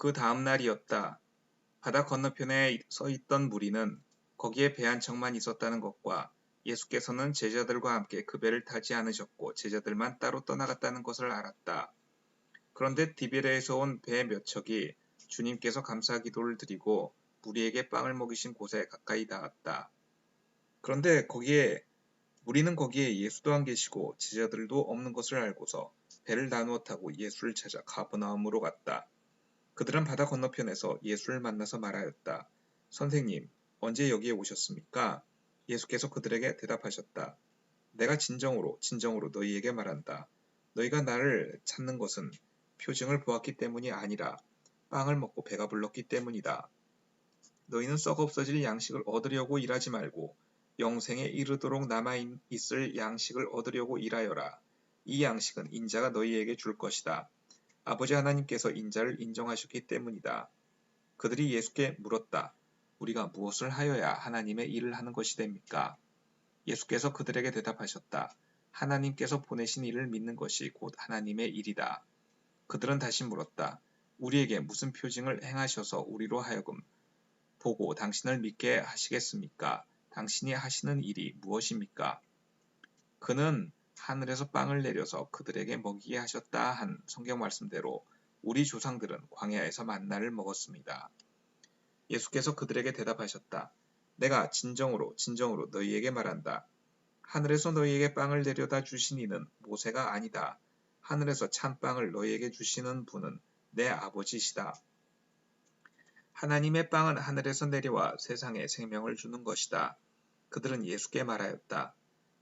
그 다음 날이었다. 바다 건너편에 서 있던 무리는 거기에 배 한 척만 있었다는 것과 예수께서는 제자들과 함께 그 배를 타지 않으셨고 제자들만 따로 떠나갔다는 것을 알았다. 그런데 디베레에서 온 배 몇 척이 주님께서 감사 기도를 드리고 무리에게 빵을 먹이신 곳에 가까이 닿았다. 그런데 무리는 거기에 예수도 안 계시고 제자들도 없는 것을 알고서 배를 나누어 타고 예수를 찾아 가버나움으로 갔다. 그들은 바다 건너편에서 예수를 만나서 말하였다. 선생님, 언제 여기에 오셨습니까? 예수께서 그들에게 대답하셨다. 내가 진정으로 진정으로 너희에게 말한다. 너희가 나를 찾는 것은 표징을 보았기 때문이 아니라 빵을 먹고 배가 불렀기 때문이다. 너희는 썩어 없어질 양식을 얻으려고 일하지 말고 영생에 이르도록 남아있을 양식을 얻으려고 일하여라. 이 양식은 인자가 너희에게 줄 것이다. 아버지 하나님께서 인자를 인정하셨기 때문이다. 그들이 예수께 물었다. 우리가 무엇을 하여야 하나님의 일을 하는 것이 됩니까? 예수께서 그들에게 대답하셨다. 하나님께서 보내신 이를 믿는 것이 곧 하나님의 일이다. 그들은 다시 물었다. 우리에게 무슨 표징을 행하셔서 우리로 하여금 보고 당신을 믿게 하시겠습니까? 당신이 하시는 일이 무엇입니까? 그는 하늘에서 빵을 내려서 그들에게 먹이게 하셨다 한 성경 말씀대로 우리 조상들은 광야에서 만나를 먹었습니다. 예수께서 그들에게 대답하셨다. 내가 진정으로 진정으로 너희에게 말한다. 하늘에서 너희에게 빵을 내려다 주신 이는 모세가 아니다. 하늘에서 참 빵을 너희에게 주시는 분은 내 아버지시다. 하나님의 빵은 하늘에서 내려와 세상에 생명을 주는 것이다. 그들은 예수께 말하였다.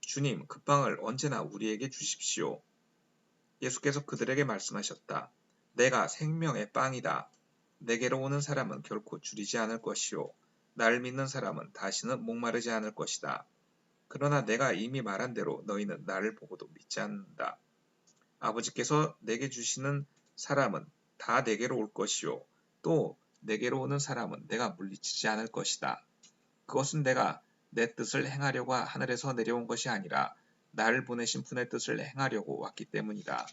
주님, 그 빵을 언제나 우리에게 주십시오. 예수께서 그들에게 말씀하셨다. 내가 생명의 빵이다. 내게로 오는 사람은 결코 줄이지 않을 것이요. 나를 믿는 사람은 다시는 목마르지 않을 것이다. 그러나 내가 이미 말한 대로 너희는 나를 보고도 믿지 않는다. 아버지께서 내게 주시는 사람은 다 내게로 올 것이요. 또 내게로 오는 사람은 내가 물리치지 않을 것이다. 그것은 내가 내 뜻을 행하려고 하늘에서 내려온 것이 아니라 나를 보내신 분의 뜻을 행하려고 왔기 때문이다.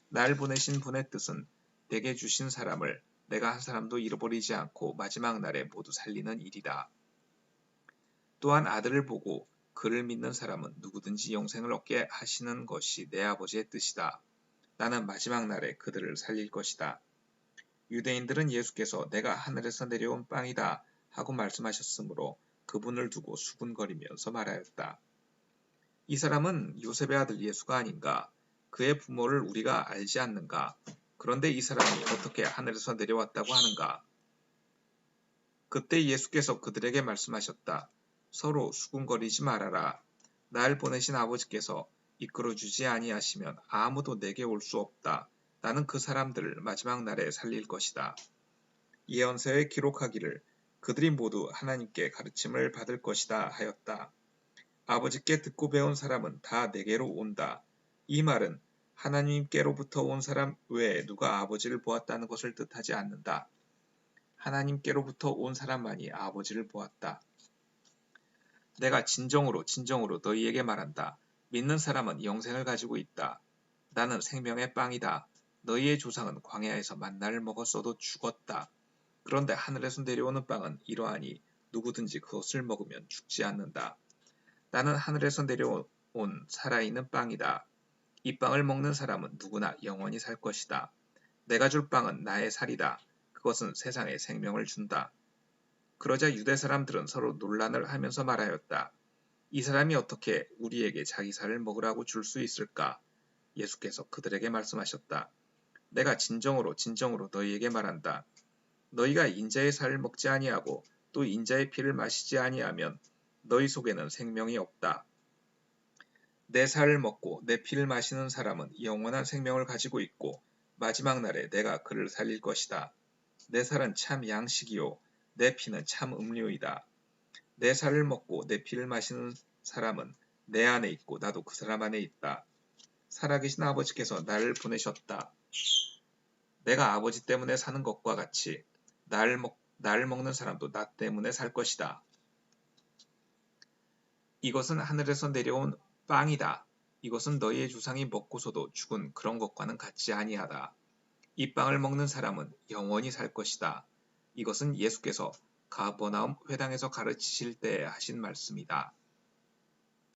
나를 보내신 분의 뜻은 내게 주신 사람을 내가 한 사람도 잃어버리지 않고 마지막 날에 모두 살리는 일이다. 또한 아들을 보고 그를 믿는 사람은 누구든지 영생을 얻게 하시는 것이 내 아버지의 뜻이다. 나는 마지막 날에 그들을 살릴 것이다. 유대인들은 예수께서 내가 하늘에서 내려온 빵이다 하고 말씀하셨으므로 그분을 두고 수군거리면서 말하였다. 이 사람은 요셉의 아들 예수가 아닌가? 그의 부모를 우리가 알지 않는가? 그런데 이 사람이 어떻게 하늘에서 내려왔다고 하는가? 그때 예수께서 그들에게 말씀하셨다. 서로 수군거리지 말아라. 날 보내신 아버지께서 이끌어주지 아니하시면 아무도 내게 올 수 없다. 나는 그 사람들을 마지막 날에 살릴 것이다. 예언서에 기록하기를 그들이 모두 하나님께 가르침을 받을 것이다 하였다. 아버지께 듣고 배운 사람은 다 내게로 온다. 이 말은 하나님께로부터 온 사람 외에 누가 아버지를 보았다는 것을 뜻하지 않는다. 하나님께로부터 온 사람만이 아버지를 보았다. 내가 진정으로 진정으로 너희에게 말한다. 믿는 사람은 영생을 가지고 있다. 나는 생명의 빵이다. 너희의 조상은 광야에서 만나를 먹었어도 죽었다. 그런데 하늘에서 내려오는 빵은 이러하니 누구든지 그것을 먹으면 죽지 않는다. 나는 하늘에서 내려온 살아있는 빵이다. 이 빵을 먹는 사람은 누구나 영원히 살 것이다. 내가 줄 빵은 나의 살이다. 그것은 세상에 생명을 준다. 그러자 유대 사람들은 서로 논란을 하면서 말하였다. 이 사람이 어떻게 우리에게 자기 살을 먹으라고 줄 수 있을까? 예수께서 그들에게 말씀하셨다. 내가 진정으로 진정으로 너희에게 말한다. 너희가 인자의 살을 먹지 아니하고 또 인자의 피를 마시지 아니하면 너희 속에는 생명이 없다. 내 살을 먹고 내 피를 마시는 사람은 영원한 생명을 가지고 있고 마지막 날에 내가 그를 살릴 것이다. 내 살은 참 양식이요 내 피는 참 음료이다. 내 살을 먹고 내 피를 마시는 사람은 내 안에 있고 나도 그 사람 안에 있다. 살아계신 아버지께서 나를 보내셨다. 내가 아버지 때문에 사는 것과 같이 나를 먹는 사람도 나 때문에 살 것이다. 이것은 하늘에서 내려온 빵이다. 이것은 너희의 조상이 먹고서도 죽은 그런 것과는 같지 아니하다. 이 빵을 먹는 사람은 영원히 살 것이다. 이것은 예수께서 가버나움 회당에서 가르치실 때 하신 말씀이다.